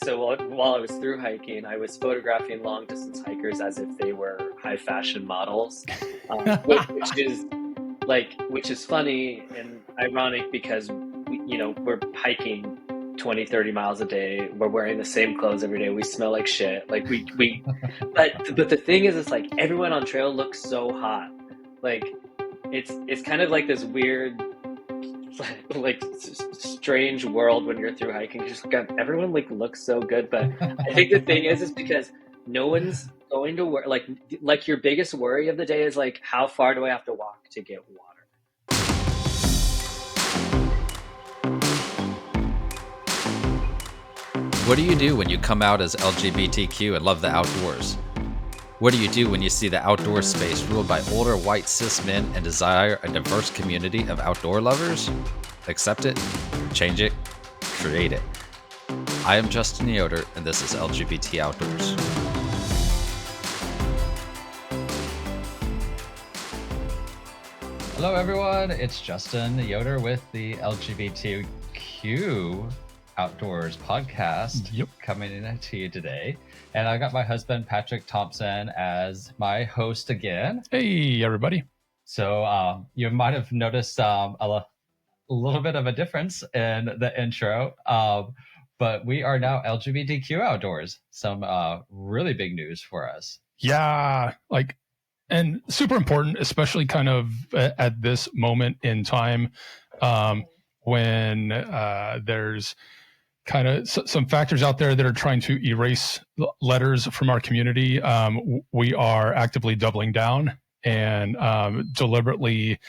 so while I was through hiking, I was photographing long distance hikers as if they were high fashion models, which is funny and ironic because we're hiking 20, 30 miles a day. We're wearing the same clothes every day. We smell like shit. Like but the thing is, it's like everyone on trail looks so hot. Like it's kind of like this weird, like strange world when you're through hiking. Just everyone looks so good. But I think the thing is because no one's going to work. Like your biggest worry of the day is like, how far do I have to walk to get water? What do you do when you come out as LGBTQ and love the outdoors? What do you do when you see the outdoor space ruled by older white cis men and desire a diverse community of outdoor lovers? Accept it, change it, create it. I am Justin Yoder, and this is LGBT Outdoors. Hello, everyone. It's Justin Yoder with the LGBTQ Outdoors podcast coming in to you today. And I got my husband, Patrick Thompson, as my host again. Hey, everybody. So you might have noticed a little bit of a difference in the intro, but we are now LGBTQ Outdoors. Some really big news for us. Yeah, and super important, especially kind of at this moment in time when there's kind of some factors out there that are trying to erase letters from our community. We are actively doubling down and deliberately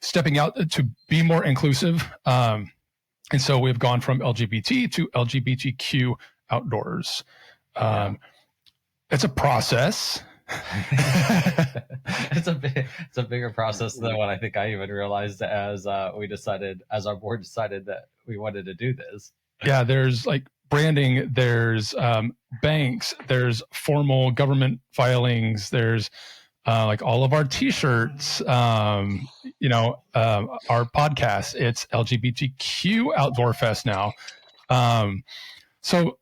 stepping out to be more inclusive. And so we've gone from LGBT to LGBTQ Outdoors. It's a process. It's a bigger process than what I think I even realized as our board decided that we wanted to do this. Yeah, there's branding, there's banks, there's formal government filings, there's all of our t-shirts, our podcast. It's LGBTQ Outdoor Fest now. So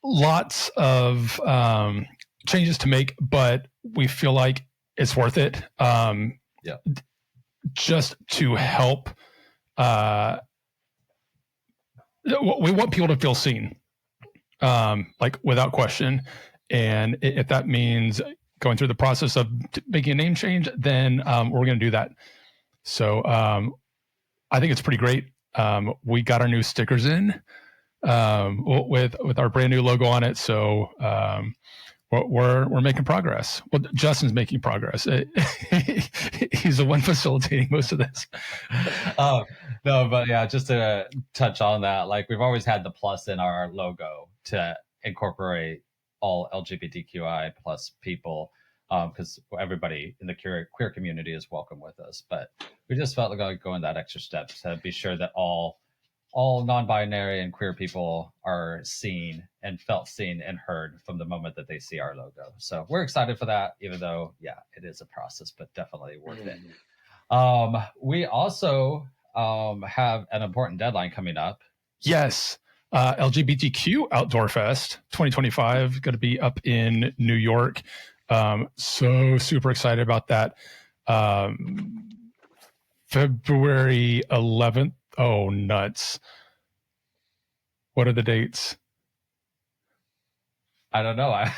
lots of changes to make, but we feel like it's worth it. Just to help. We want people to feel seen, without question. And if that means going through the process of making a name change, then we're going to do that. So I think it's pretty great. We got our new stickers in with our brand new logo on it. So we're making progress. Well, Justin's making progress. He's the one facilitating most of this. No, but yeah, just to touch on that, we've always had the plus in our logo to incorporate all LGBTQI plus people, because everybody in the queer community is welcome with us. But we just felt like going that extra step to be sure that all non-binary and queer people are seen and felt seen and heard from the moment that they see our logo. So we're excited for that, even though, it is a process, but definitely worth it. We also have an important deadline coming up. Yes. LGBTQ Outdoor Fest 2025 going to be up in New York. So super excited about that. February 11th. Oh, nuts. What are the dates? I don't know. I've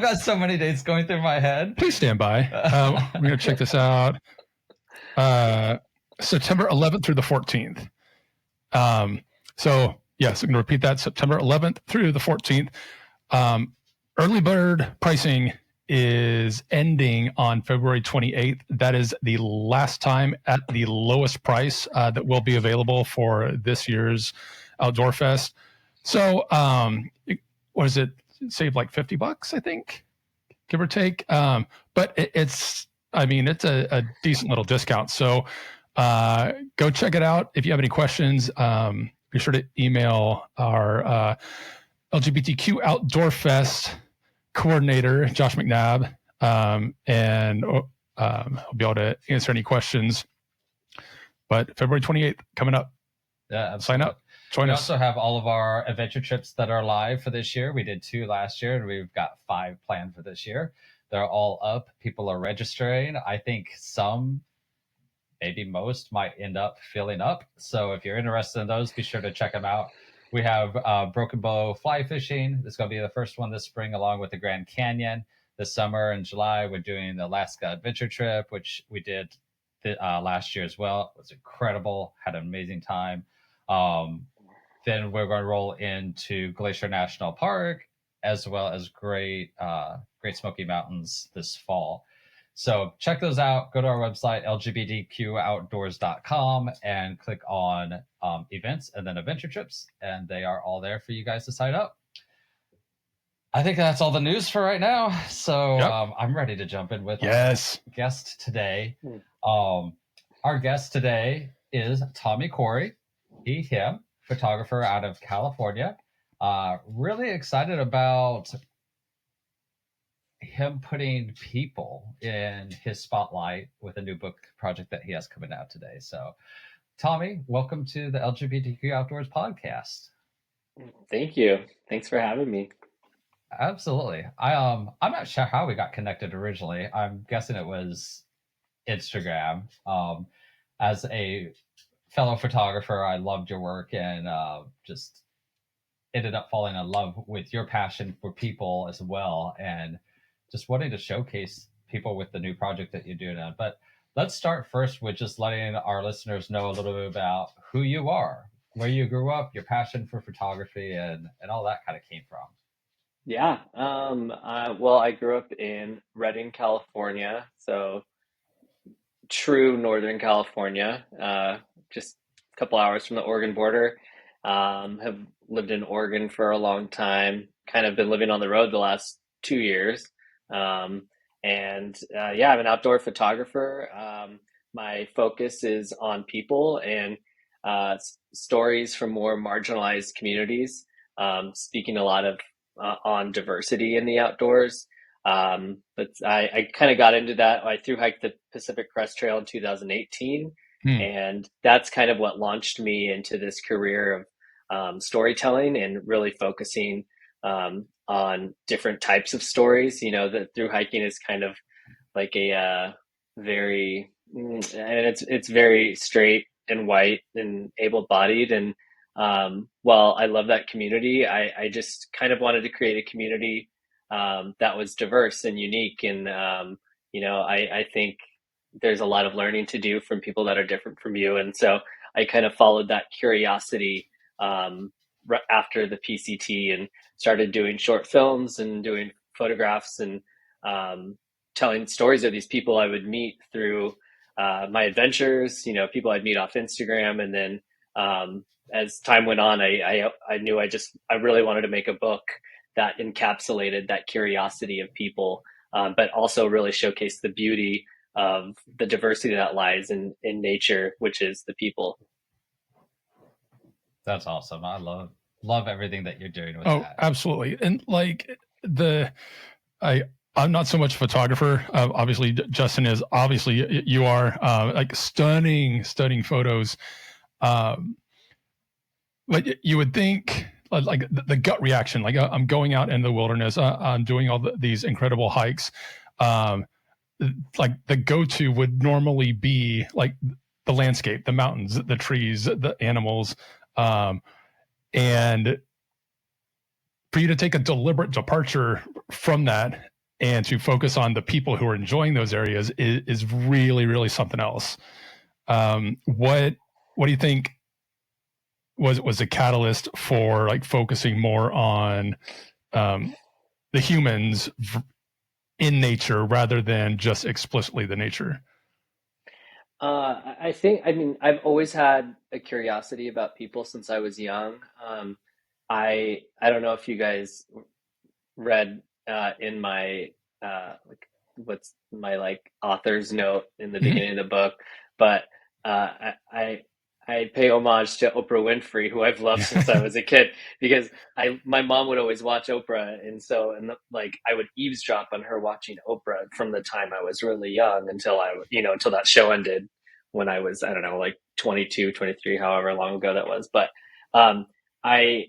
got so many dates going through my head. Please stand by. We're going to check this out. September 11th through the 14th. So, yes, I'm going to repeat that. September 11th through the 14th. Early bird pricing is ending on February 28th. That is the last time at the lowest price that will be available for this year's Outdoor Fest. So, what is it? Save $50, I think, give or take. But it's a decent little discount. So go check it out. If you have any questions, be sure to email our LGBTQ Outdoor Fest coordinator, Josh McNabb, and I'll be able to answer any questions. But February 28th coming up. Yeah, sign up. Join We us. also have all of our adventure trips that are live for this year. We did 2 last year, and we've got 5 planned for this year. They're all up. People are registering. I think some, maybe most, might end up filling up. So if you're interested in those, be sure to check them out. We have Broken Bow fly fishing. This is going to be the first one this spring, along with the Grand Canyon. This summer in July, we're doing the Alaska adventure trip, which we did last year as well. It was incredible. Had an amazing time. Then we're going to roll into Glacier National Park, as well as Great Smoky Mountains this fall. So check those out. Go to our website, lgbtqoutdoors.com, and click on events and then adventure trips, and they are all there for you guys to sign up. I think that's all the news for right now. So I'm ready to jump in with our guest today. Our guest today is Tommy Corey, him, photographer out of California. Really excited about him putting people in his spotlight with a new book project that he has coming out today. So, Tommy, welcome to the LGBTQ Outdoors podcast. Thank you. Thanks for having me. Absolutely. I'm not sure how we got connected originally. I'm guessing it was Instagram. As a fellow photographer, I loved your work and just ended up falling in love with your passion for people as well, and just wanting to showcase people with the new project that you're doing. But let's start first with just letting our listeners know a little bit about who you are, where you grew up, your passion for photography, and all that kind of came from. Yeah. Well, I grew up in Redding, California, so true Northern California, just a couple hours from the Oregon border. Have lived in Oregon for a long time, kind of been living on the road the last 2 years. I'm an outdoor photographer. My focus is on people and stories from more marginalized communities, speaking a lot of on diversity in the outdoors. But I kind of got into that. I thru hiked the Pacific Crest Trail in 2018, and that's kind of what launched me into this career of storytelling and really focusing on different types of stories. The thru hiking is kind of like a very, and it's very straight and white and able-bodied, and while I love that community, I just kind of wanted to create a community that was diverse and unique. And, I think there's a lot of learning to do from people that are different from you. And so I kind of followed that curiosity after the PCT and started doing short films and doing photographs and telling stories of these people I would meet through my adventures, people I'd meet off Instagram. And then as time went on, I knew I really wanted to make a book that encapsulated that curiosity of people, but also really showcased the beauty of the diversity that lies in nature, which is the people. That's awesome. I love everything that you're doing with that. Oh, absolutely. And I'm not so much a photographer. Obviously, Justin is. Obviously, you are. Like stunning photos. But you would think, like the gut reaction, like I'm going out in the wilderness, I'm doing all these incredible hikes. Like the go-to would normally be like the landscape, the mountains, the trees, the animals, and for you to take a deliberate departure from that and to focus on the people who are enjoying those areas is really, really something else. What do you think was a catalyst for like focusing more on the humans in nature rather than just explicitly the nature? I've always had a curiosity about people since I was young. I don't know if you guys read in my what's my author's note in the beginning of the book, but I pay homage to Oprah Winfrey, who I've loved since I was a kid, because my mom would always watch Oprah, and I would eavesdrop on her watching Oprah from the time I was really young until until that show ended when I was, I don't know, 22, 23, however long ago that was. But I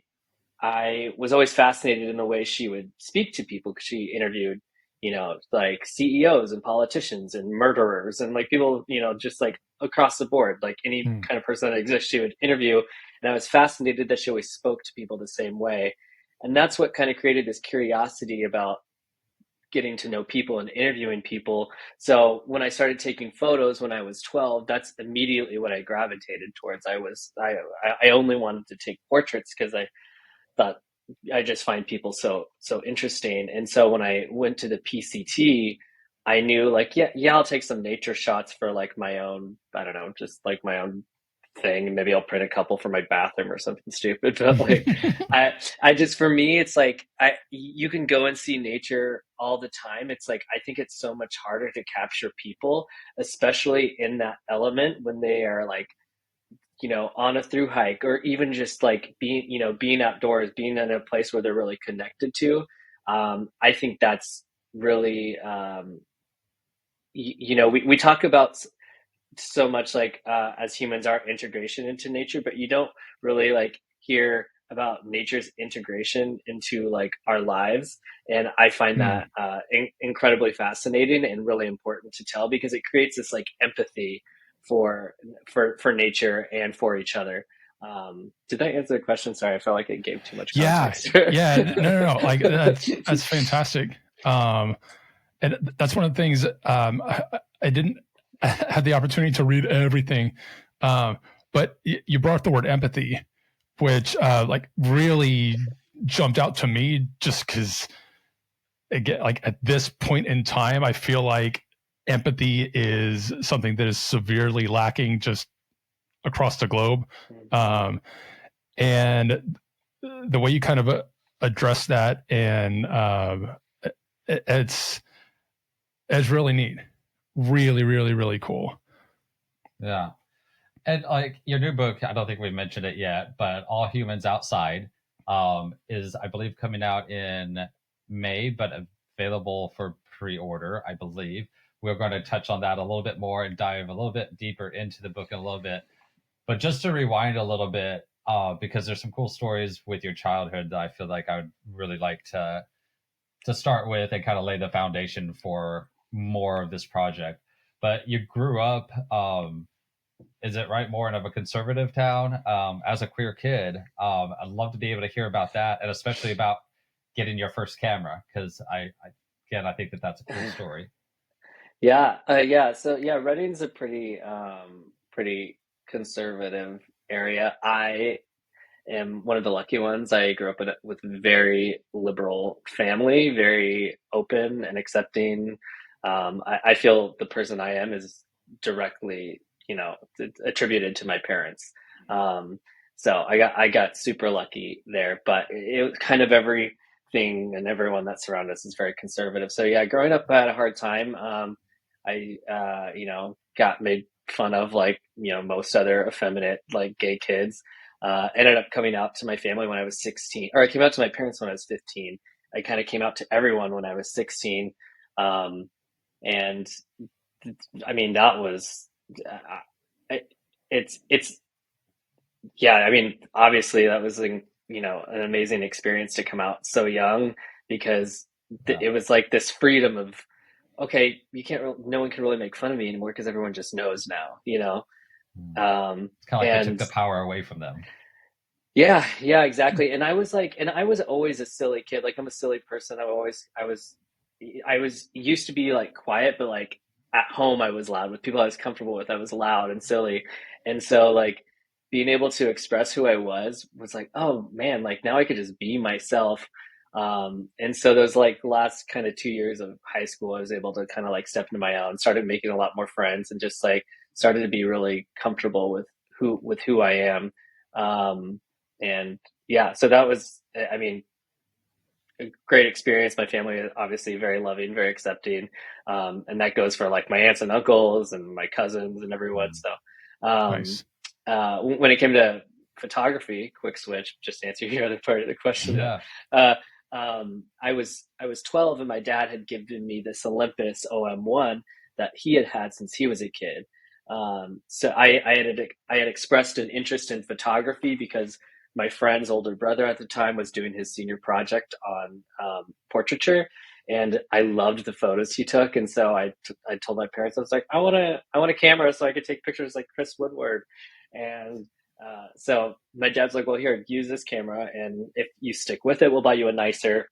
I was always fascinated in the way she would speak to people because she interviewed, like CEOs and politicians and murderers and like people, just like across the board, like any Mm. kind of person that exists, she would interview. And I was fascinated that she always spoke to people the same way. And that's what kind of created this curiosity about getting to know people and interviewing people. So when I started taking photos when I was 12, that's immediately what I gravitated towards. I only wanted to take portraits because I thought I just find people so interesting. And so when I went to the PCT, I knew like yeah I'll take some nature shots for like my own, I don't know, just like my own thing, and maybe I'll print a couple for my bathroom or something stupid. But like I just, for me it's like you can go and see nature all the time. It's like I think it's so much harder to capture people, especially in that element when they are like on a through hike, or even just like being outdoors, being in a place where they're really connected to. I think that's really, we talk about so much like as humans our integration into nature, but you don't really like hear about nature's integration into like our lives. And I find Mm. that incredibly fascinating and really important to tell, because it creates this like empathy for nature and for each other. Did that answer the question? Sorry, I felt like it gave too much Yeah, context. yeah, no. Like that's fantastic. And that's one of the things I didn't have the opportunity to read everything, but you brought up the word empathy, which like really jumped out to me just because again, like at this point in time, I feel like empathy is something that is severely lacking just across the globe. Um, and the way you kind of address that, and it's really neat, really cool. Yeah. And like your new book, I don't think we mentioned it yet, but All Humans Outside is, I believe, coming out in May, but available for pre-order, I believe. We're going to touch on that a little bit more and dive a little bit deeper into the book in a little bit. But just to rewind a little bit, because there's some cool stories with your childhood that I feel like I would really like to start with and kind of lay the foundation for more of this project. But you grew up, is it right, more in of a conservative town as a queer kid? I'd love to be able to hear about that, and especially about getting your first camera, because again, I think that that's a cool story. Yeah. So yeah, Reading's a pretty conservative area. I am one of the lucky ones. I grew up with a very liberal family, very open and accepting. I feel the person I am is directly, attributed to my parents. Um, so I got super lucky there, but it was kind of everything and everyone that surrounded us is very conservative. So yeah, growing up, I had a hard time. I got made fun of like most other effeminate like gay kids. Ended up coming out to my family when I was 16, or I came out to my parents when I was 15. I kind of came out to everyone when I was 16. Um, and I mean, that was, it's, yeah, I mean, obviously that was, an amazing experience to come out so young, because Yeah. it was like this freedom of, okay, no one can really make fun of me anymore because everyone just knows now. It's kind of like it took And the power away from them. yeah, exactly. And I was always a silly kid. Like I'm a silly person. I was used to be like quiet, but like at home I was loud. With people I was comfortable with, I was loud and silly. And so like being able to express who I was like, oh man, like now I could just be myself. And so those like last kind of 2 years of high school, I was able to kind of like step into my own, started making a lot more friends, and just like started to be really comfortable with who I am. And yeah, so that was, I mean, a great experience. My family is obviously very loving, very accepting. And that goes for like my aunts and uncles and my cousins and everyone. Mm. So, Nice. when it came to photography, quick switch, just to answer your other part of the question. Yeah. Uh, I was 12, and my dad had given me this Olympus OM1 that he had since he was a kid. So I had expressed an interest in photography because my friend's older brother at the time was doing his senior project on portraiture, and I loved the photos he took. And so I told my parents, I was like, I want a camera so I could take pictures like Chris Woodward. And so my dad's like, well, here, use this camera, and if you stick with it, we'll buy you a nicer.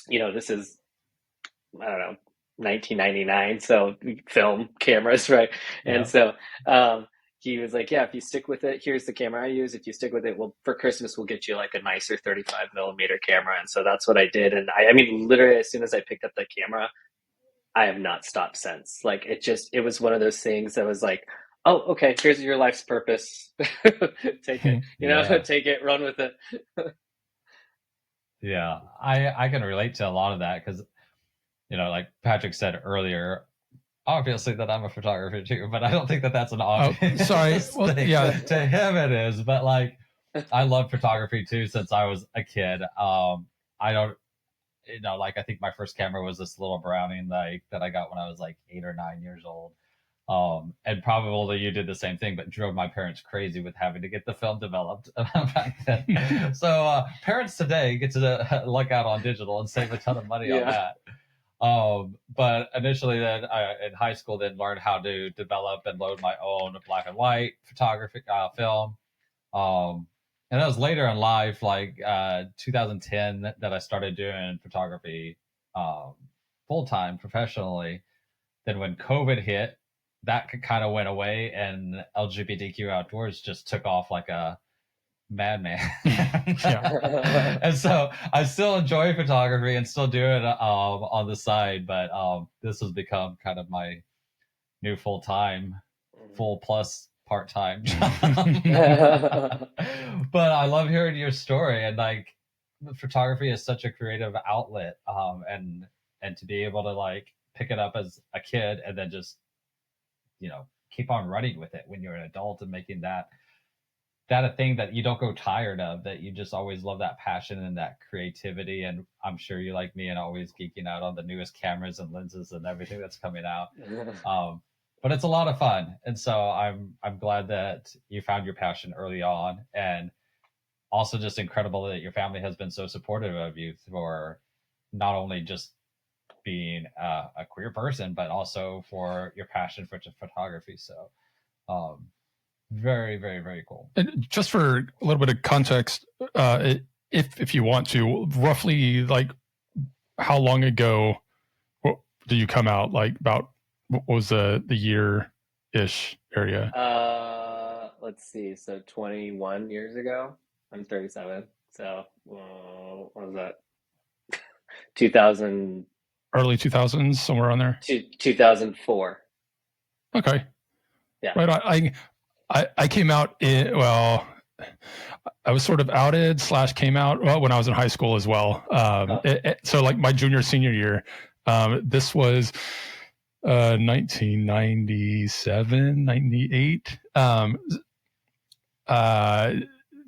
This is, I don't know, 1999, so film cameras, right? Yeah. And so he was like, yeah, if you stick with it, here's the camera I use. If you stick with it, well, for Christmas, we'll get you like a nicer 35 millimeter camera. And so that's what I did. And I mean, literally, as soon as I picked up the camera, I have not stopped since. Like, it was one of those things that was like, oh, okay, here's your life's purpose. Take it, Yeah. take it, run with it. Yeah, I can relate to a lot of that because, like Patrick said earlier, obviously that I'm a photographer too, but I don't think that that's an obvious sorry. Well, thing. yeah. To him it is, but like I love photography too since I was a kid. I don't, like I think my first camera was this little Browning that I got when I was like 8 or 9 years old. And probably you did the same thing, but drove my parents crazy with having to get the film developed back then. So parents today get to luck out on digital and save a ton of money on that. But initially then in high school, then learned how to develop and load my own black and white photography film. And that was later in life, like 2010, that I started doing photography full-time professionally. Then when COVID hit, that kind of went away, and LGBTQ outdoors just took off like a madman. And so I still enjoy photography and still do it on the side, but this has become kind of my new full-time, full plus part-time job. But I love hearing your story, and like photography is such a creative outlet, and to be able to like pick it up as a kid and then just keep on running with it when you're an adult and making that a thing that you don't go tired of, that you just always love that passion and that creativity. And I'm sure you like me and always geeking out on the newest cameras and lenses and everything that's coming out. But it's a lot of fun. And so I'm glad that you found your passion early on, and also just incredible that your family has been so supportive of you for not only just being a queer person, but also for your passion for photography. So very, very, very cool. And just for a little bit of context, if you want to, roughly like how long ago did you come out? Like about what was the year-ish area? Let's see. So 21 years ago. I'm 37. So what was that? 2000. Early 2000s, somewhere on there. 2004. Okay. Yeah. Right. I came out I was sort of outed / came out when I was in high school as well. So like my junior, senior year, this was 1997, 98.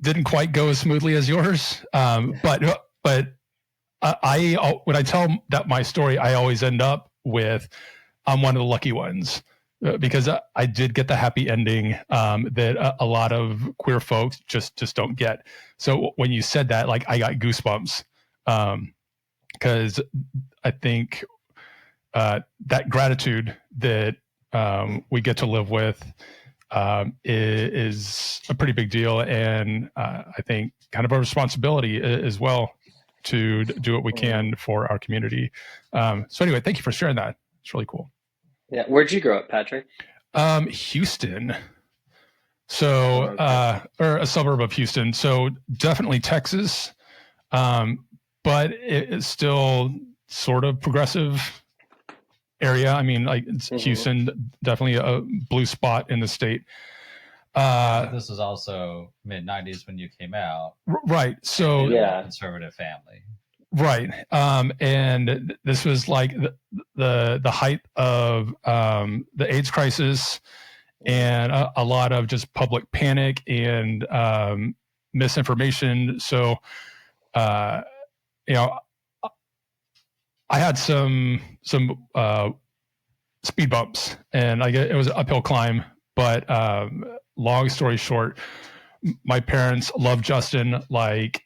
Didn't quite go as smoothly as yours. But I when I tell that my story, I always end up with I'm one of the lucky ones, because I did get the happy ending that a lot of queer folks just don't get. So when you said that, like I got goosebumps, because I think that gratitude that we get to live with is a pretty big deal, and I think kind of a responsibility as well to do what we can for our community. So anyway, thank you for sharing that. It's really cool. Yeah. Where'd you grow up, Patrick? Houston. So, or a suburb of Houston. So definitely Texas. But it's still sort of progressive area. I mean, like Houston, definitely a blue spot in the state. This was also mid-90s when you came out. Right. So yeah, conservative family. Right. And this was like the height of the AIDS crisis, and a lot of just public panic and misinformation. So, I had some speed bumps, and it was an uphill climb. But long story short, my parents love Justin like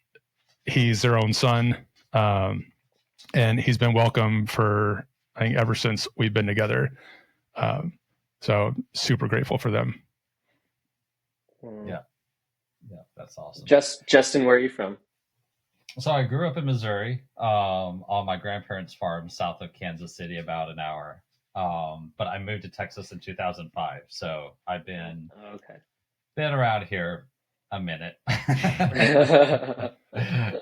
he's their own son. And he's been welcome for, I think, ever since we've been together. So super grateful for them. Yeah, that's awesome. Justin, where are you from? So I grew up in Missouri, on my grandparents' farm south of Kansas City, about an hour. But I moved to Texas in 2005, so I've been around here a minute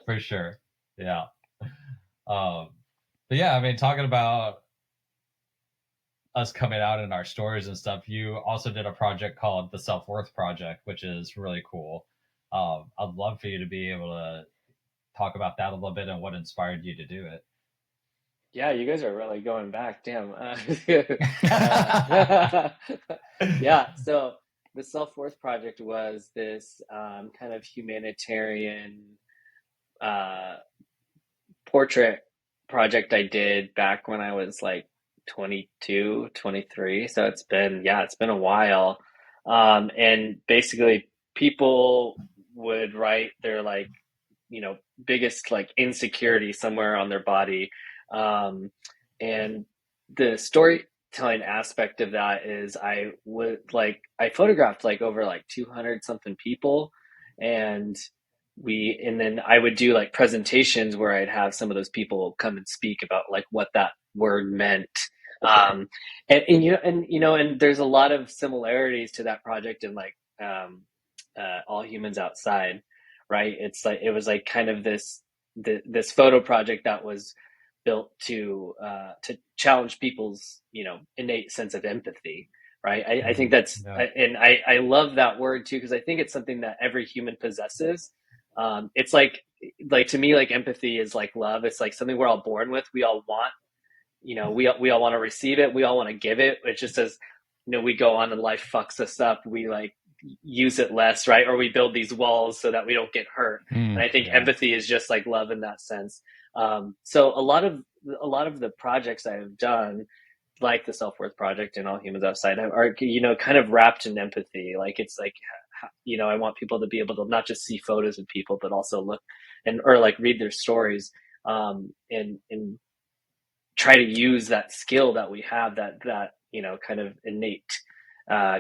for sure. Yeah. But yeah, I mean, talking about us coming out in our stories and stuff, you also did a project called the Self-Worth Project, which is really cool. I'd love for you to be able to talk about that a little bit and what inspired you to do it. Yeah, you guys are really going back. Damn. Yeah, so the Self-Worth Project was this kind of humanitarian portrait project I did back when I was like 22, 23. So it's been a while. And basically people would write their like, biggest like insecurity somewhere on their body. And the storytelling aspect of that is I photographed like over like 200 something people, and then I would do like presentations where I'd have some of those people come and speak about like what that word meant. And there's a lot of similarities to that project and like All Humans Outside, right? It's like it was like kind of this photo project that was built to challenge people's innate sense of empathy, right? I think that's and I love that word too, because I think it's something that every human possesses. It's like to me, like empathy is like love. It's like something we're all born with. We all want, we all want to receive it. We all want to give it. It's just as, we go on and life fucks us up. We like use it less, right? Or we build these walls so that we don't get hurt. And I think empathy is just like love in that sense. So a lot of the projects I have done, like the Self-Worth Project and All Humans Outside, are kind of wrapped in empathy. Like it's like, I want people to be able to not just see photos of people, but also look or like read their stories, and try to use that skill that we have, that kind of innate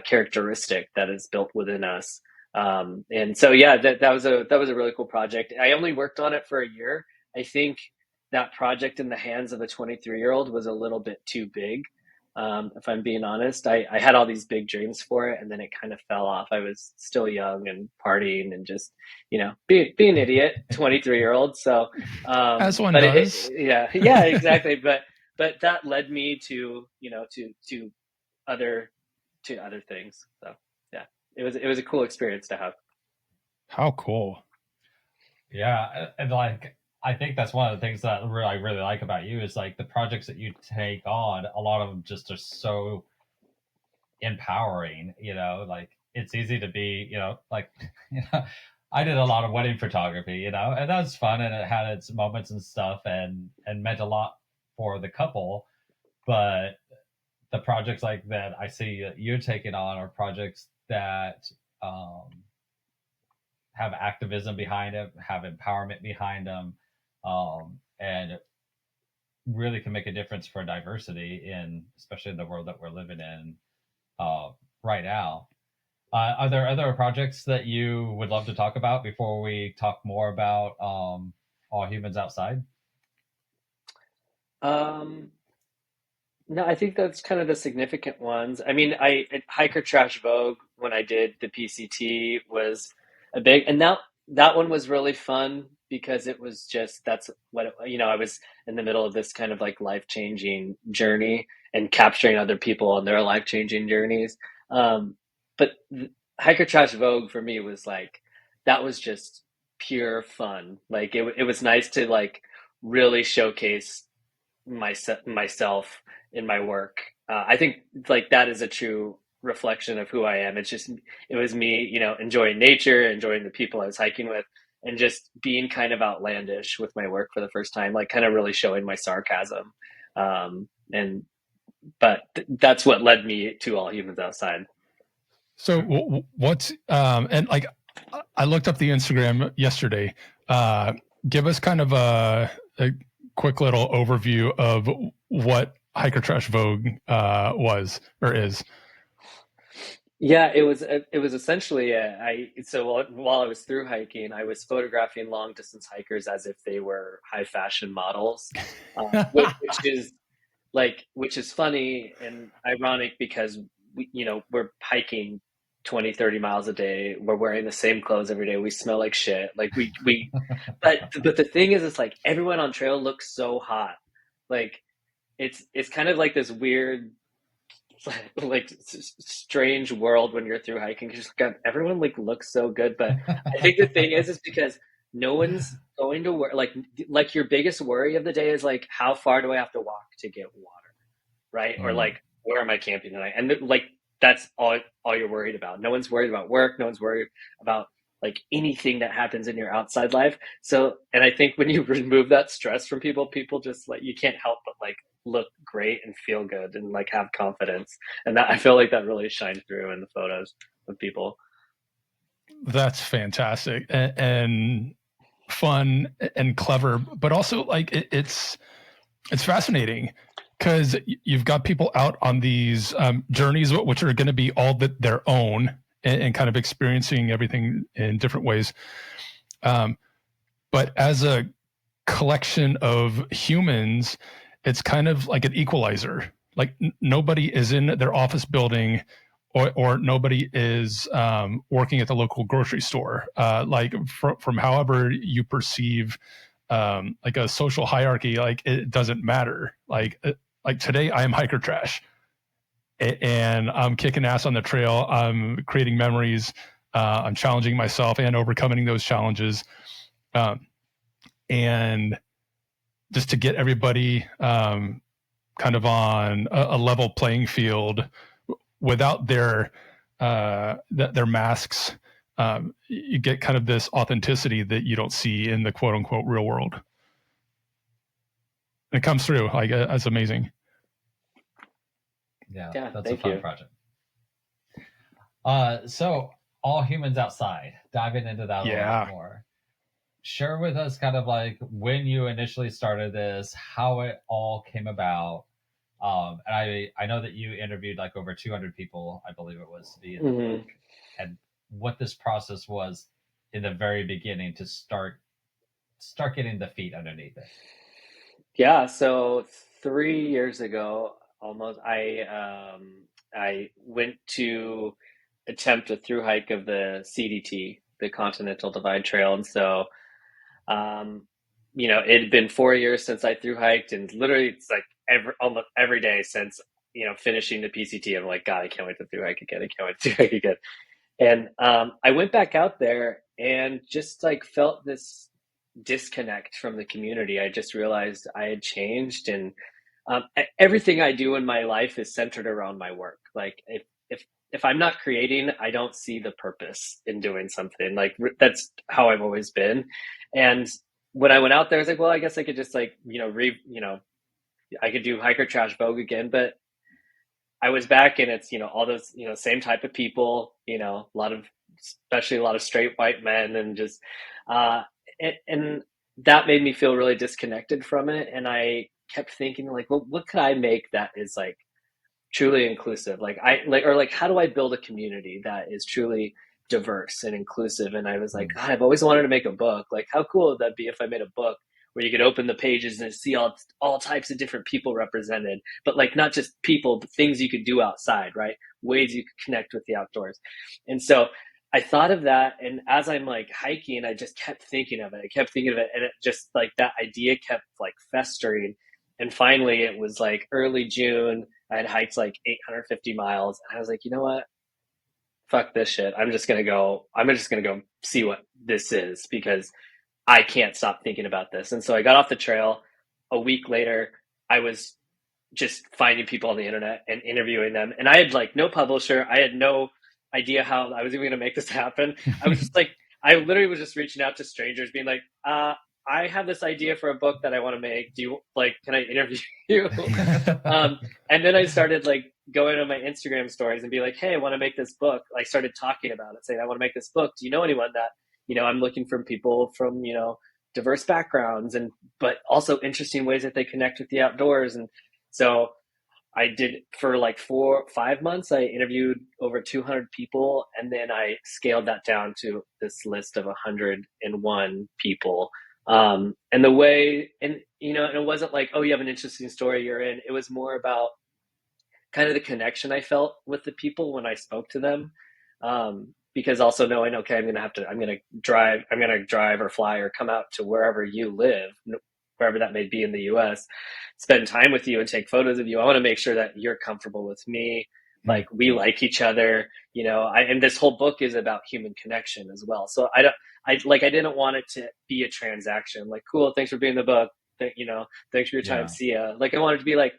characteristic that is built within us. And so that was a really cool project. I only worked on it for a year. I think that project in the hands of a 23-year-old was a little bit too big. If I'm being honest, I had all these big dreams for it, and then it kind of fell off. I was still young and partying and just, being an idiot, 23-year-old. So, as one does. Yeah, exactly. But that led me to, to other things. So yeah, it was a cool experience to have. How cool. Yeah. And like, I think that's one of the things that I really like about you is like the projects that you take on, a lot of them just are so empowering, like it's easy to be, like, I did a lot of wedding photography, and that was fun and it had its moments and stuff and meant a lot for the couple. But the projects like that I see you're taking on are projects that have activism behind it, have empowerment behind them, and really can make a difference for diversity especially in the world that we're living in right now. Are there other projects that you would love to talk about before we talk more about All Humans Outside? No, I think that's kind of the significant ones. I mean, Hiker Trash Vogue, when I did the PCT, was a big, and that one was really fun because it was just, that's what, I was in the middle of this kind of like life-changing journey and capturing other people on their life-changing journeys. But Hiker Trash Vogue for me was like, that was just pure fun. Like it was nice to like really showcase myself in my work. I think like that is a true reflection of who I am. It was me, enjoying nature, enjoying the people I was hiking with, and just being kind of outlandish with my work for the first time, like kind of really showing my sarcasm. But that's what led me to All Humans Outside. So what's and like I looked up the Instagram yesterday. Give us kind of a quick little overview of what Hiker Trash Vogue was or is. Yeah, it was essentially while I was through hiking, I was photographing long distance hikers as if they were high fashion models, which is funny and ironic because we're hiking 20, 30 miles a day. We're wearing the same clothes every day. We smell like shit. Like but the thing is, it's like everyone on trail looks so hot. Like it's kind of like this weird, like strange world when you're through hiking because everyone like looks so good. But I think the thing is because no one's going to work. Like your biggest worry of the day is like, how far do I have to walk to get water, right? Or like, where am I camping tonight? And like that's all you're worried about. No one's worried about work. No one's worried about like anything that happens in your outside life. So, and I think when you remove that stress from people, people just like, you can't help but like look great and feel good and like have confidence. And that, I feel like that really shined through in the photos of people. That's fantastic and fun and clever, but also like it's fascinating because you've got people out on these journeys, which are going to be all their own and kind of experiencing everything in different ways. But as a collection of humans, it's kind of like an equalizer. Like nobody is in their office building or nobody is working at the local grocery store. Like from however you perceive like a social hierarchy, like it doesn't matter. Like today I am hiker trash and I'm kicking ass on the trail. I'm creating memories. I'm challenging myself and overcoming those challenges. And just to get everybody kind of on a level playing field without their masks, you get kind of this authenticity that you don't see in the quote unquote real world. It comes through. Like it's amazing. Yeah, that's a fun project. So all humans outside, diving into that a little bit more. Share with us kind of like when you initially started this, how it all came about. And I know that you interviewed like over 200 people, I believe it was, to be in the book, and what this process was in the very beginning to start getting the feet underneath it. Yeah, so 3 years ago, almost, I went to attempt a through hike of the CDT, the Continental Divide Trail, and so it had been 4 years since I through hiked, and literally it's like almost every day since finishing the PCT. I'm like, God, I can't wait to through hike again. I can't wait to through hike again. And I went back out there and just like felt this disconnect from the community. I just realized I had changed, and everything I do in my life is centered around my work. Like if I'm not creating, I don't see the purpose in doing something. Like that's how I've always been. And when I went out there, I was like, well, I guess I could just like I could do Hiker Trash Vogue again, but I was back and it's all those same type of people, especially a lot of straight white men, and just and that made me feel really disconnected from it. And I kept thinking like, well, what could I make that is like truly inclusive? How do I build a community that is truly diverse and inclusive? And I was like, God, I've always wanted to make a book. Like, how cool would that be if I made a book where you could open the pages and see all types of different people represented, but like not just people, but things you could do outside, right? Ways you could connect with the outdoors. And so I thought of that, and as I'm like hiking, I just kept thinking of it. I kept thinking of it, and it just like that idea kept like festering. And finally, it was like early June. I had hiked like 850 miles, and I was like, you know what? Fuck this shit. I'm just gonna go see what this is, because I can't stop thinking about this. And so I got off the trail. A week later, I was just finding people on the internet and interviewing them. And I had like no publisher. I had no idea how I was even going to make this happen. I was just like, I literally was just reaching out to strangers being like, I have this idea for a book that I want to make. Do you like, can I interview you? And then I started like going on my Instagram stories and be like, hey, I want to make this book. I started talking about it, saying, I want to make this book. Do you know anyone that, I'm looking for people from, diverse backgrounds but also interesting ways that they connect with the outdoors. And so I did for like 5 months, I interviewed over 200 people. And then I scaled that down to this list of 101 people. And the way, and it wasn't like, oh, you have an interesting story, you're in. It was more about kind of the connection I felt with the people when I spoke to them. Because also knowing, okay, I'm going to drive or fly or come out to wherever you live, wherever that may be in the US, spend time with you and take photos of you. I want to make sure that you're comfortable with me. Like we like each other, and this whole book is about human connection as well. So I didn't want it to be a transaction. Like, cool, thanks for being in the book. Thanks for your time. See ya. Like, I wanted to be like,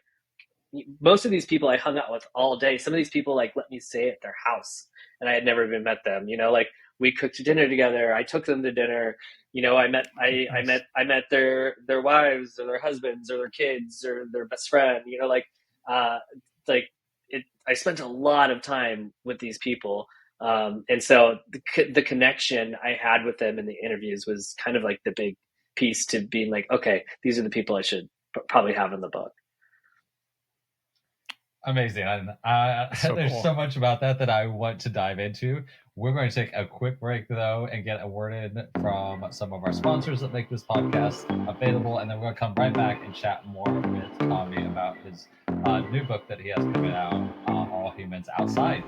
most of these people I hung out with all day. Some of these people like let me stay at their house, and I had never even met them. Like we cooked dinner together. I took them to dinner. I met their wives or their husbands or their kids or their best friend. I spent a lot of time with these people. And so the connection I had with them in the interviews was kind of like the big piece to being like, okay, these are the people I should probably have in the book. Amazing. There's so much about that I want to dive into. We're going to take a quick break, though, and get a word in from some of our sponsors that make this podcast available. And then we're going to come right back and chat more with Tommy about his new book that he has coming out, All Humans Outside.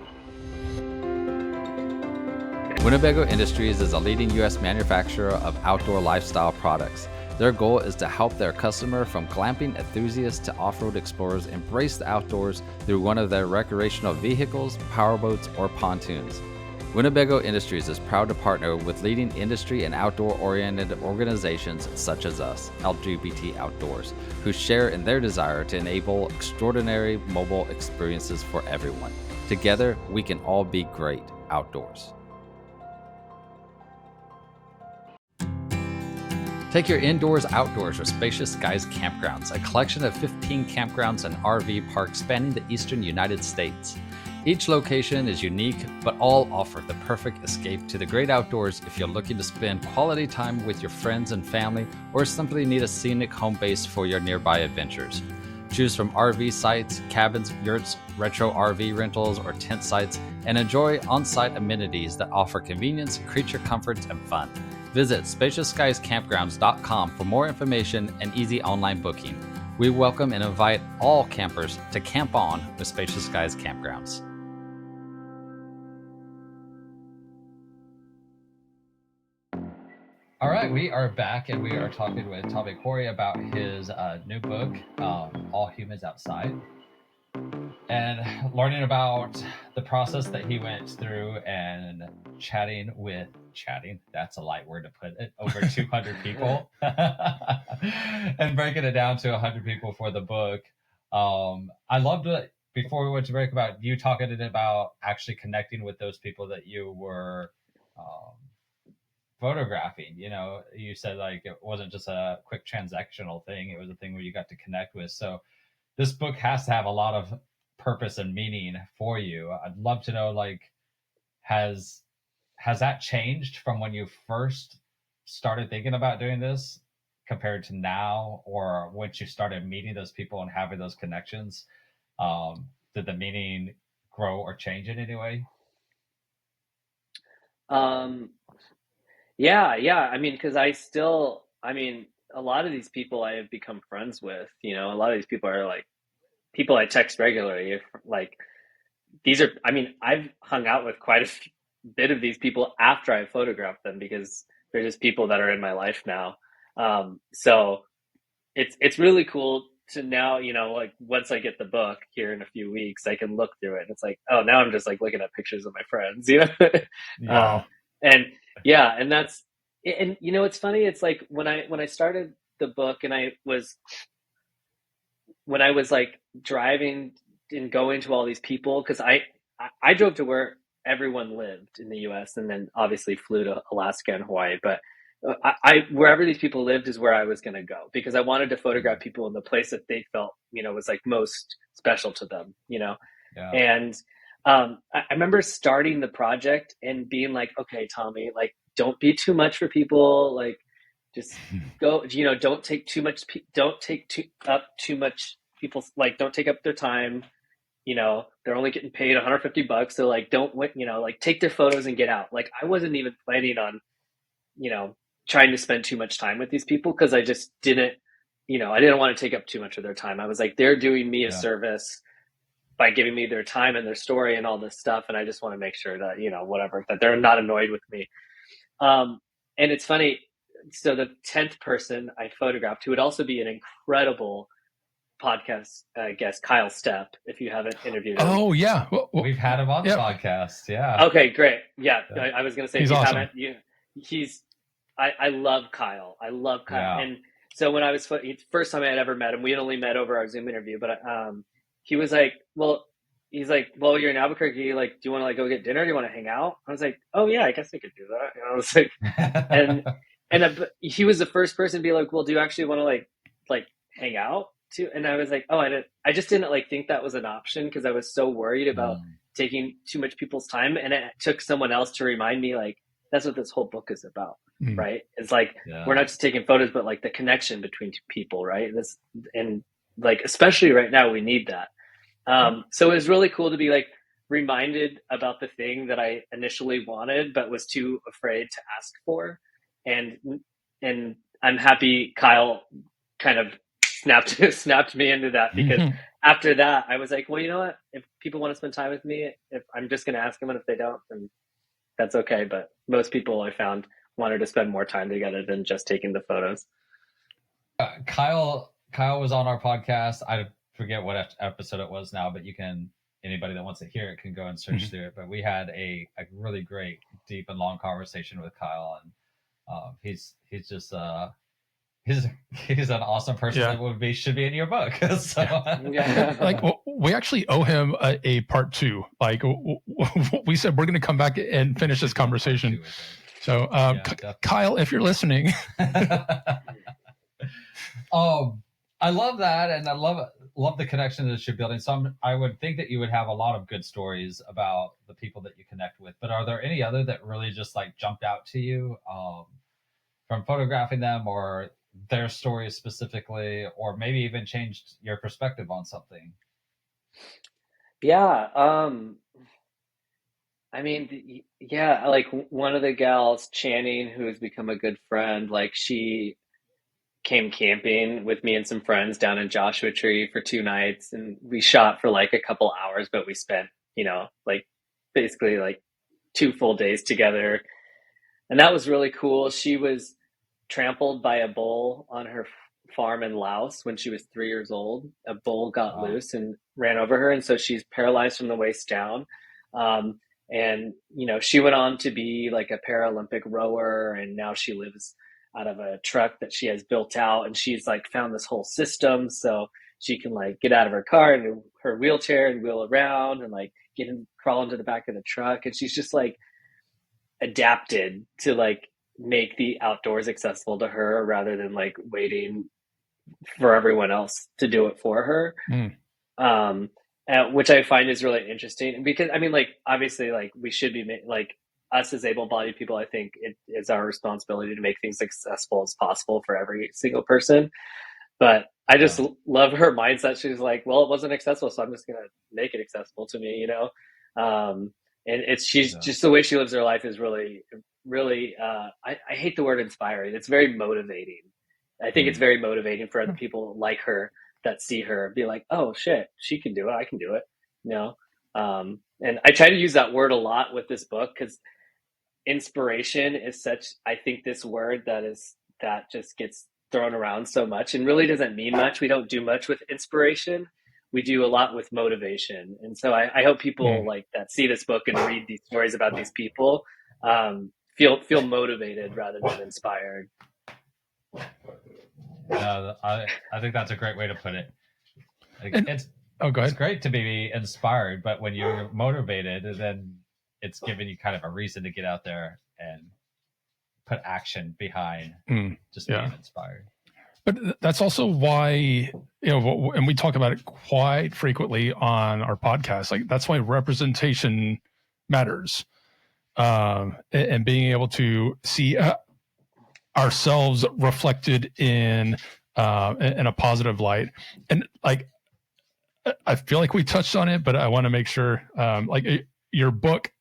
Winnebago Industries is a leading U.S. manufacturer of outdoor lifestyle products. Their goal is to help their customer from glamping enthusiasts to off-road explorers embrace the outdoors through one of their recreational vehicles, powerboats, or pontoons. Winnebago Industries is proud to partner with leading industry and outdoor-oriented organizations such as us, LGBT Outdoors, who share in their desire to enable extraordinary mobile experiences for everyone. Together, we can all be great outdoors. Take your indoors outdoors with Spacious Skies Campgrounds, a collection of 15 campgrounds and RV parks spanning the eastern United States. Each location is unique, but all offer the perfect escape to the great outdoors if you're looking to spend quality time with your friends and family or simply need a scenic home base for your nearby adventures. Choose from RV sites, cabins, yurts, retro RV rentals, or tent sites, and enjoy on-site amenities that offer convenience, creature comforts, and fun. Visit spaciousskiescampgrounds.com for more information and easy online booking. We welcome and invite all campers to camp on with Spacious Skies Campgrounds. All right, we are back and we are talking with Tommy Corey about his new book, All Humans Outside, and learning about the process that he went through and chatting, that's a light word to put it, over 200 people and breaking it down to 100 people for the book. I loved it before we went to break about you talking about actually connecting with those people that you were photographing. You said like it wasn't just a quick transactional thing, it was a thing where you got to connect with. So this book has to have a lot of purpose and meaning for you. I'd love to know, like, has that changed from when you first started thinking about doing this compared to now, or once you started meeting those people and having those connections? Did the meaning grow or change in any way? Yeah. I mean, because a lot of these people I have become friends with. A lot of these people are like people I text regularly. Like I've hung out with quite a bit of these people after I photographed them because they're just people that are in my life now. So it's really cool to now, like once I get the book here in a few weeks, I can look through it. And it's like, oh, now I'm just like looking at pictures of my friends, Yeah. And that's, and it's funny. It's like when I started the book and when I was like driving and going to all these people, because I drove to where everyone lived in the US and then obviously flew to Alaska and Hawaii. But wherever these people lived is where I was going to go, because I wanted to photograph people in the place that they felt, was like most special to them, Yeah. And I remember starting the project and being like, okay, Tommy, like, don't be too much for people. Like, just go, don't take too much, up too much people's, like, don't take up their time. They're only getting paid $150. So like, don't, like, take their photos and get out. Like, I wasn't even planning on, trying to spend too much time with these people, because I just didn't, I didn't want to take up too much of their time. I was like, they're doing me a service by giving me their time and their story and all this stuff. And I just want to make sure that, whatever, that they're not annoyed with me. And it's funny. So the 10th person I photographed, who would also be an incredible podcast guest, Kyle Stepp, if you haven't interviewed him. Oh yeah. Well, we've had him on the podcast. Yeah. Okay, great. Yeah. I was going to say, he's awesome. I love Kyle. I love Kyle. Yeah. And so when I was, first time I had ever met him, we had only met over our Zoom interview, but he was like, well, you're in Albuquerque. Like, do you want to like go get dinner? Do you want to hang out? I was like, oh yeah, I guess I could do that. And I was like, and he was the first person to be like, well, do you actually want to like hang out too? And I was like, oh, I just didn't like think that was an option, because I was so worried about taking too much people's time. And it took someone else to remind me, like, that's what this whole book is about, right? It's like, we're not just taking photos, but like the connection between people, right? And like, especially right now, we need that. So it was really cool to be like reminded about the thing that I initially wanted, but was too afraid to ask for. And I'm happy Kyle kind of snapped me into that, because after that I was like, well, you know what? If people want to spend time with me, if I'm just going to ask them, and if they don't, then that's okay. But most people I found wanted to spend more time together than just taking the photos. Kyle was on our podcast. I forget what episode it was now, but anybody that wants to hear it can go and search through it. But we had a really great, deep and long conversation with Kyle, and he's just he's an awesome person that should be in your book. So like, we actually owe him a part 2. Like, we said we're going to come back and finish this conversation. So Kyle, if you're listening. I love that, and I love the connection that you're building. So I would think that you would have a lot of good stories about the people that you connect with. But are there any other that really just like jumped out to you from photographing them, or their stories specifically, or maybe even changed your perspective on something? Yeah. I mean, like one of the gals, Channing, who has become a good friend, like she came camping with me and some friends down in Joshua Tree for 2 nights, and we shot for like a couple hours, but we spent, like basically like 2 full days together. And that was really cool. She was trampled by a bull on her farm in Laos when she was 3 years old. A bull got loose and ran over her, and so she's paralyzed from the waist down. And she went on to be like a Paralympic rower, and now she lives out of a truck that she has built out, and she's like found this whole system so she can like get out of her car and her wheelchair and wheel around and like crawl into the back of the truck. And she's just like adapted to like make the outdoors accessible to her, rather than like waiting for everyone else to do it for her. Which I find is really interesting, because I mean, like, obviously, like, we should be like, us as able-bodied people, I think it is our responsibility to make things accessible as possible for every single person. But I just love her mindset. She's like, well, it wasn't accessible, so I'm just going to make it accessible to me, and she's just, the way she lives her life is really, really, I hate the word inspiring. It's very motivating. I think it's very motivating for other people like her that see her be like, oh shit, she can do it. I can do it. And I try to use that word a lot with this book, because inspiration is such, I think, this word that just gets thrown around so much and really doesn't mean much. We don't do much with inspiration. We do a lot with motivation. And so I hope people like that see this book and read these stories about these people, feel motivated rather than inspired. I think that's a great way to put it. Go ahead. It's great to be inspired, but when you're motivated, then it's giving you kind of a reason to get out there and put action behind just Yeah. being inspired. But that's also why, and we talk about it quite frequently on our podcast. Like that's why representation matters, and being able to see ourselves reflected in a positive light. And like, I feel like we touched on it, but I want to make sure, like your book,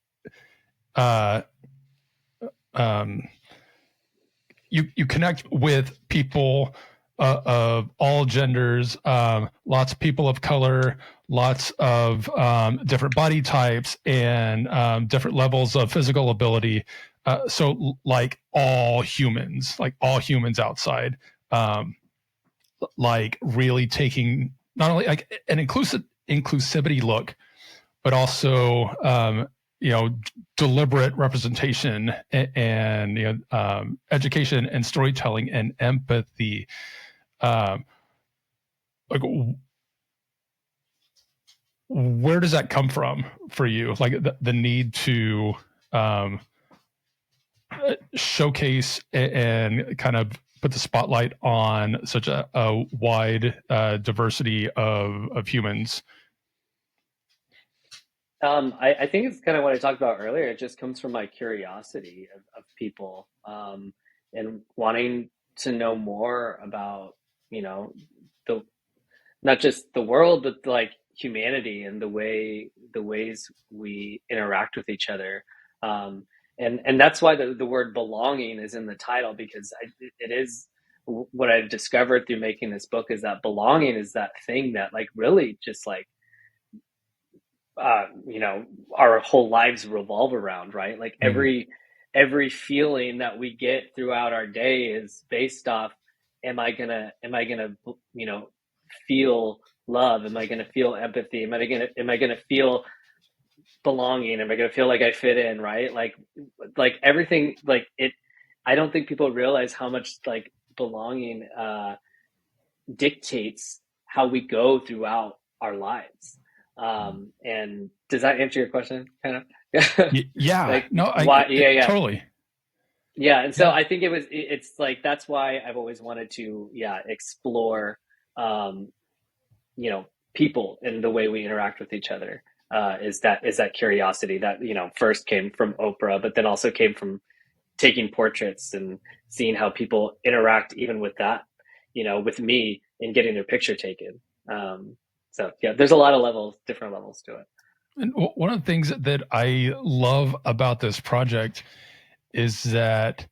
you connect with people of all genders, lots of people of color, lots of different body types, and different levels of physical ability. So like all humans outside, like really taking not only like an inclusivity look, but also deliberate representation and education and storytelling and empathy. Like, where does that come from for you? Like the need to showcase and kind of put the spotlight on such a wide diversity of humans. I think it's kind of what I talked about earlier. It just comes from my curiosity of people, and wanting to know more about, the not just the world, but like humanity and the ways we interact with each other. And that's why the word belonging is in the title, because it is what I've discovered through making this book, is that belonging is that thing that like really just like, our whole lives revolve around, right? Like every feeling that we get throughout our day is based off, am I gonna, feel love? Am I gonna feel empathy? Am I gonna feel belonging? Am I gonna feel like I fit in, right? Like everything, like it, I don't think people realize how much like belonging dictates how we go throughout our lives. And does that answer your question kind of? Yeah. Like No, why? Yeah. Totally. Yeah. And so I think it's like, that's why I've always wanted to, explore, people and the way we interact with each other. Is that curiosity that, first came from Oprah, but then also came from taking portraits and seeing how people interact even with that, with me, and getting their picture taken. So yeah, there's a lot of different levels to it. And one of the things that I love about this project is that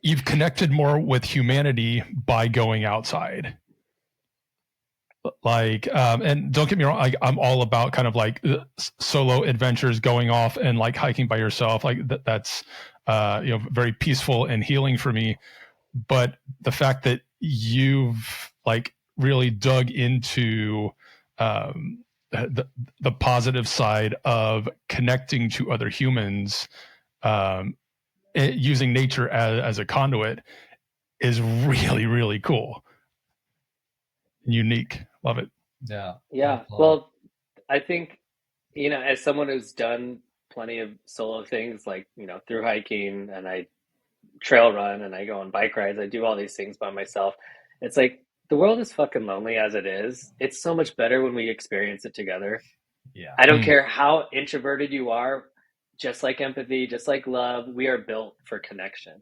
you've connected more with humanity by going outside. Like, and don't get me wrong, I'm all about kind of like solo adventures, going off and like hiking by yourself. Like that's very peaceful and healing for me. But the fact that you've like really dug into the positive side of connecting to other humans, using nature as a conduit, is really, really cool. Unique. Love it. Yeah. Well, I think, as someone who's done plenty of solo things, like, through hiking, and I trail run, and I go on bike rides, I do all these things by myself. It's like, the world is fucking lonely as it is. It's so much better when we experience it together. Yeah. I don't care how introverted you are, just like empathy, just like love, we are built for connection.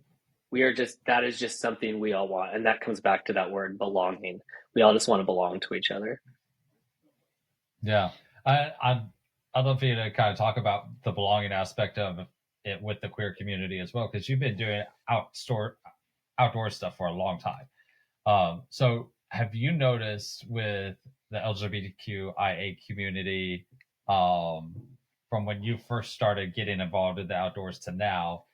That is just something we all want. And that comes back to that word belonging. We all just want to belong to each other. Yeah. I'd love for you to kind of talk about the belonging aspect of it with the queer community as well, because you've been doing outdoor stuff for a long time. So have you noticed with the LGBTQIA community, from when you first started getting involved in the outdoors to now,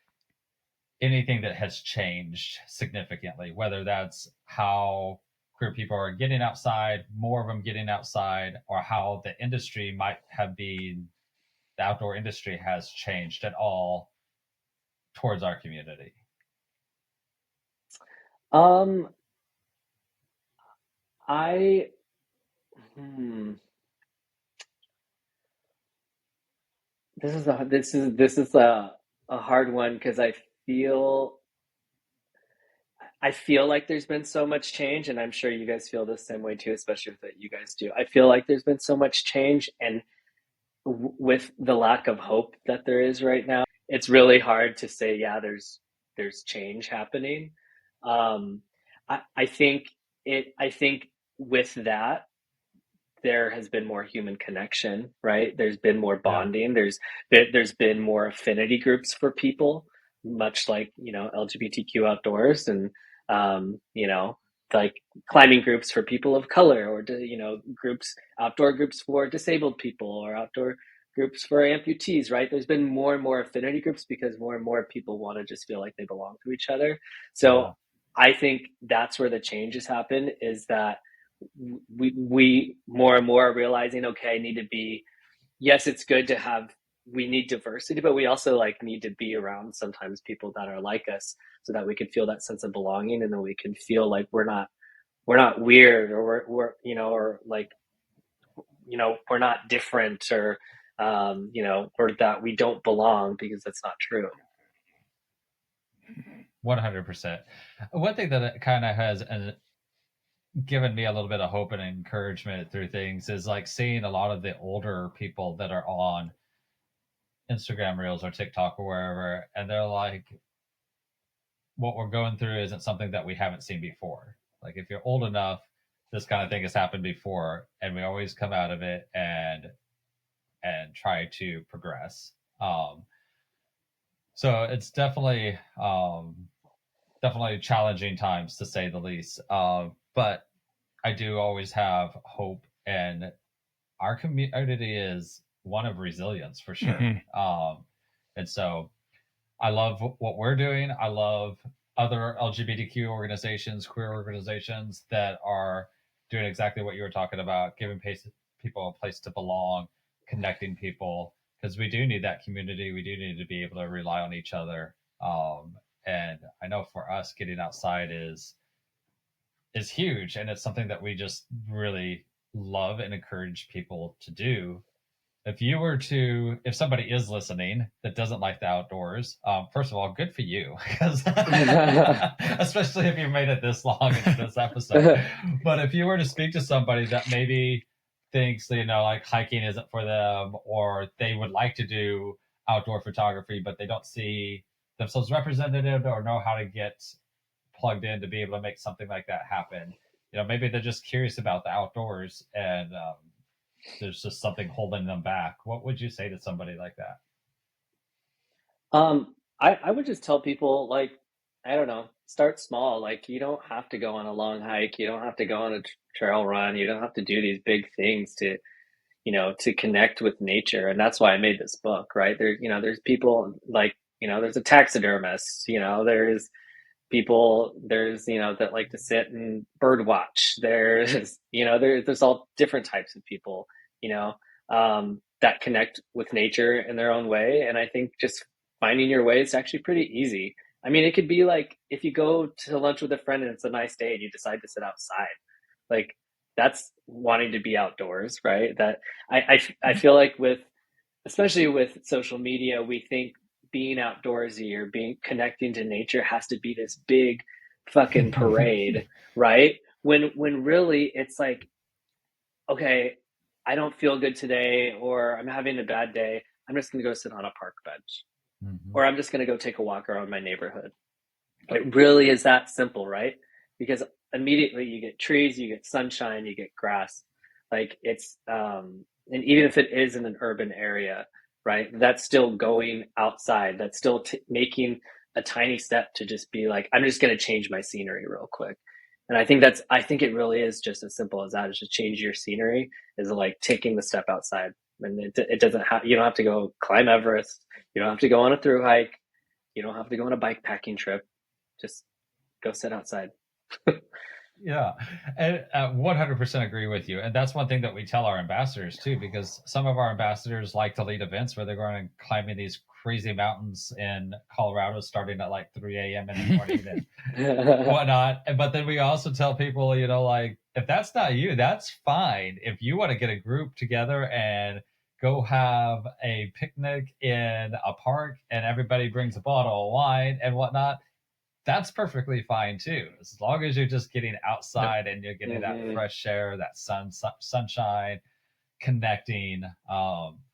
anything that has changed significantly, whether that's how queer people are getting outside, more of them getting outside, or how the industry might have been, the outdoor industry has changed at all towards our community? This is a a hard one because I feel like there's been so much change, and I'm sure you guys feel the same way too, especially with what you guys do. I feel like there's been so much change, and with the lack of hope that there is right now, it's really hard to say, yeah, there's change happening. Um, I think I think with that, there has been more human connection, right? There's been more Yeah. bonding. There's been more affinity groups for people, much like, LGBTQ outdoors, and like climbing groups for people of color, or groups, outdoor groups for disabled people, or outdoor groups for amputees, right? There's been more and more affinity groups because more and more people want to just feel like they belong to each other. So Yeah. I think that's where the change has happened, is that we more and more are realizing, okay, I need to be, yes, it's good to have, we need diversity, but we also like need to be around sometimes people that are like us, so that we can feel that sense of belonging, and then we can feel like we're not weird, or or like, we're not different, or or that we don't belong, because that's not true. 100%. One thing that kind of has given me a little bit of hope and encouragement through things is like seeing a lot of the older people that are on Instagram Reels or TikTok or wherever, and they're like, what we're going through isn't something that we haven't seen before. Like, if you're old enough, this kind of thing has happened before, and we always come out of it and try to progress. So it's definitely definitely challenging times, to say the least. But I do always have hope, and our community is one of resilience for sure. Mm-hmm. And so I love what we're doing. I love other LGBTQ organizations, queer organizations that are doing exactly what you were talking about, giving people a place to belong, connecting people, because we do need that community. We do need to be able to rely on each other. And I know for us, getting outside is huge, and it's something that we just really love and encourage people to do. If somebody is listening that doesn't like the outdoors, first of all, good for you, because especially if you've made it this long into this episode. But if you were to speak to somebody that maybe thinks, like hiking isn't for them, or they would like to do outdoor photography, but they don't see themselves represented or know how to get plugged in to be able to make something like that happen. Maybe they're just curious about the outdoors, and there's just something holding them back. What would you say to somebody like that? I would just tell people, like, I don't know, start small. Like, you don't have to go on a long hike. You don't have to go on a trail run. You don't have to do these big things to connect with nature. And that's why I made this book, right? There's people like, there's a taxidermist, there's people, that like to sit and bird watch. There's all different types of people, that connect with nature in their own way. And I think just finding your way is actually pretty easy. I mean, it could be like if you go to lunch with a friend and it's a nice day and you decide to sit outside, like that's wanting to be outdoors, right? That I feel like especially with social media, we think being outdoorsy or being connecting to nature has to be this big fucking parade, right? When really it's like, okay, I don't feel good today, or I'm having a bad day. I'm just gonna go sit on a park bench, Mm-hmm. or I'm just gonna go take a walk around my neighborhood. It really is that simple, right? Because immediately you get trees, you get sunshine, you get grass. Like and even if it is in an urban area, right? That's still going outside. That's still making a tiny step to just be like, I'm just going to change my scenery real quick. And I think it really is just as simple as that. Is just change your scenery, is like taking the step outside. And it doesn't have, you don't have to go climb Everest. You don't have to go on a thru hike. You don't have to go on a bike packing trip. Just go sit outside. Yeah, and 100% agree with you. And that's one thing that we tell our ambassadors too, because some of our ambassadors like to lead events where they're going and climbing these crazy mountains in Colorado starting at like 3 a.m. in the morning and whatnot. But then we also tell people, like, if that's not you, that's fine. If you want to get a group together and go have a picnic in a park and everybody brings a bottle of wine and whatnot, that's perfectly fine too. As long as you're just getting outside and you're getting that fresh air, that sunshine, connecting.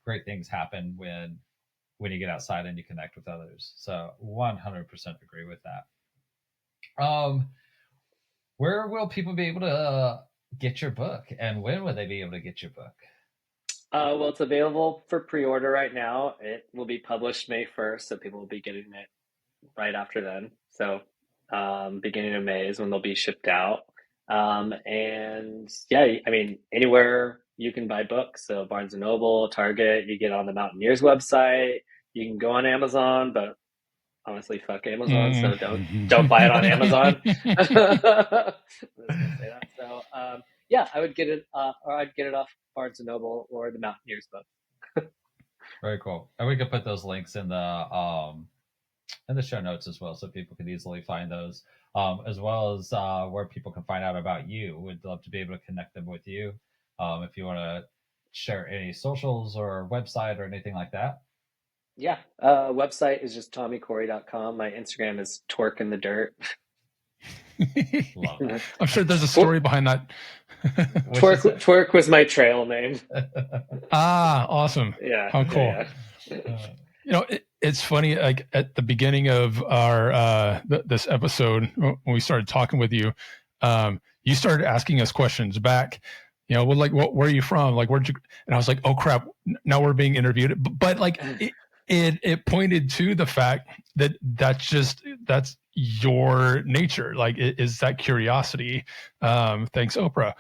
Great things happen when you get outside and you connect with others. So 100% agree with that. Where will people be able to get your book, and when will they be able to get your book? Well, it's available for pre-order right now. It will be published May 1st, so people will be getting it right after then. So beginning of May is when they'll be shipped out. And yeah, I mean, anywhere you can buy books. So Barnes & Noble, Target, you get on the Mountaineers website. You can go on Amazon, but honestly, fuck Amazon. So don't buy it on Amazon. Let's just say that. So yeah, I would get it, or I'd get it off Barnes & Noble or the Mountaineers book. Very cool. And we could put those links in the show notes as well, so people can easily find those, as well as where people can find out about you. We'd love to be able to connect them with you. If you want to share any socials or website or anything like that. Yeah, website is just TommyCorey.com. My Instagram is Twerk in the Dirt. Love that. I'm sure there's a story behind that. Twerk was my trail name. Awesome. Yeah. How cool. Yeah. It's funny, like at the beginning of our this episode, when we started talking with you, you started asking us questions back. Well, like, where are you from? Like, where'd you? And I was like, oh crap, now we're being interviewed. But like, it pointed to the fact that that's your nature. Like, is that curiosity? Thanks, Oprah.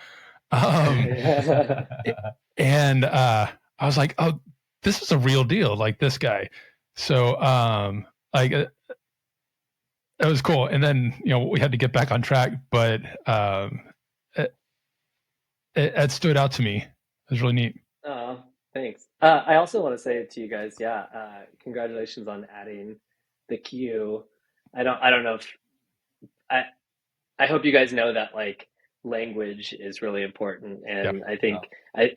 And I was like, oh, this is a real deal. Like this guy. So, like, it was cool. And then, we had to get back on track, but it stood out to me. It was really neat. Oh, thanks. I also want to say to you guys, congratulations on adding the Q. I don't know if I hope you guys know that like language is really important, and I think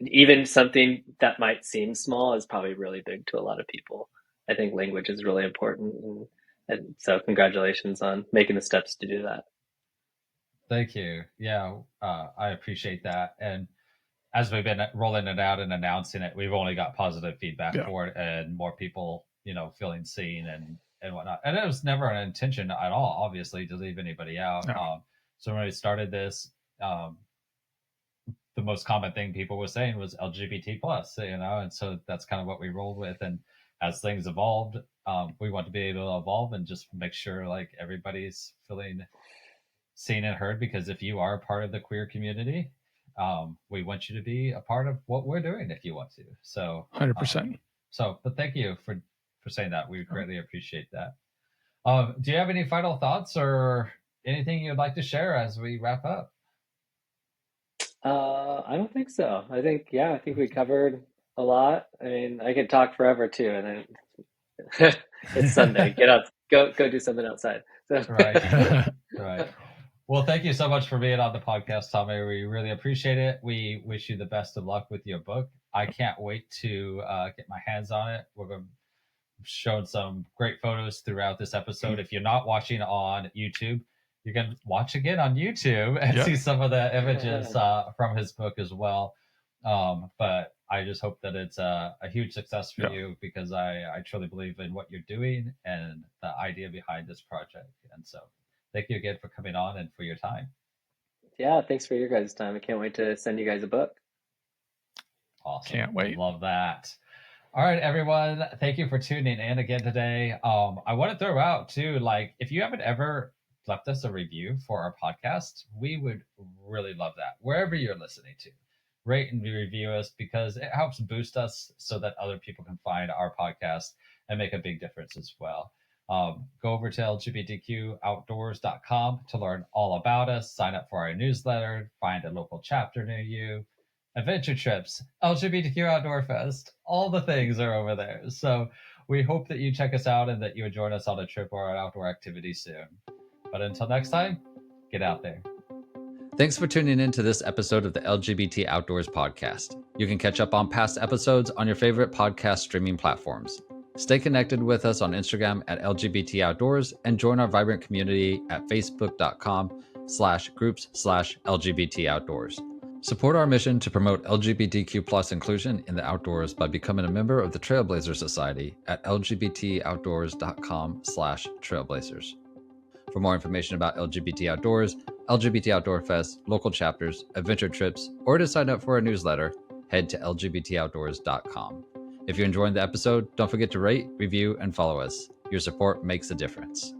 even something that might seem small is probably really big to a lot of people. I think language is really important, and so congratulations on making the steps to do that. Thank you. Yeah, I appreciate that. And as we've been rolling it out and announcing it, we've only got positive feedback for it, and more people, feeling seen and whatnot. And it was never an intention at all, obviously, to leave anybody out. No. So when we started this, the most common thing people were saying was LGBT plus, and so that's kind of what we rolled with. And as things evolved, we want to be able to evolve and just make sure like everybody's feeling seen and heard, because if you are a part of the queer community, we want you to be a part of what we're doing if you want to. So 100%. But thank you for saying that. We greatly appreciate that. Do you have any final thoughts or anything you'd like to share as we wrap up? I don't think so. I think we covered a lot. I mean, I could talk forever too, and then it's Sunday. Get out, go do something outside. So. Right. Well, thank you so much for being on the podcast, Tommy. We really appreciate it. We wish you the best of luck with your book. I can't wait to get my hands on it. We're going to show some great photos throughout this episode. If you're not watching on YouTube, you can watch again on YouTube and see some of the images from his book as well. But I just hope that it's a huge success for you, because I truly believe in what you're doing and the idea behind this project. And so thank you again for coming on and for your time. Yeah, thanks for your guys' time. I can't wait to send you guys a book. Awesome. Can't wait. Love that. All right, everyone. Thank you for tuning in again today. I want to throw out too, like, if you haven't ever left us a review for our podcast, we would really love that. Wherever you're listening to, rate and review us, because it helps boost us so that other people can find our podcast and make a big difference as well. Go over to LGBTQoutdoors.com to learn all about us, sign up for our newsletter, find a local chapter near you, adventure trips, LGBTQ Outdoor Fest, all the things are over there. So we hope that you check us out and that you would join us on a trip or an outdoor activity soon. But until next time, get out there. Thanks for tuning in to this episode of the LGBT Outdoors podcast. You can catch up on past episodes on your favorite podcast streaming platforms. Stay connected with us on Instagram at LGBT Outdoors and join our vibrant community at facebook.com/groups/LGBT Outdoors. Support our mission to promote LGBTQ+ inclusion in the outdoors by becoming a member of the Trailblazer Society at lgbtoutdoors.com/trailblazers. For more information about LGBT Outdoors, LGBT Outdoor Fest, local chapters, adventure trips, or to sign up for our newsletter, head to lgbtoutdoors.com. If you're enjoying the episode, don't forget to rate, review, and follow us. Your support makes a difference.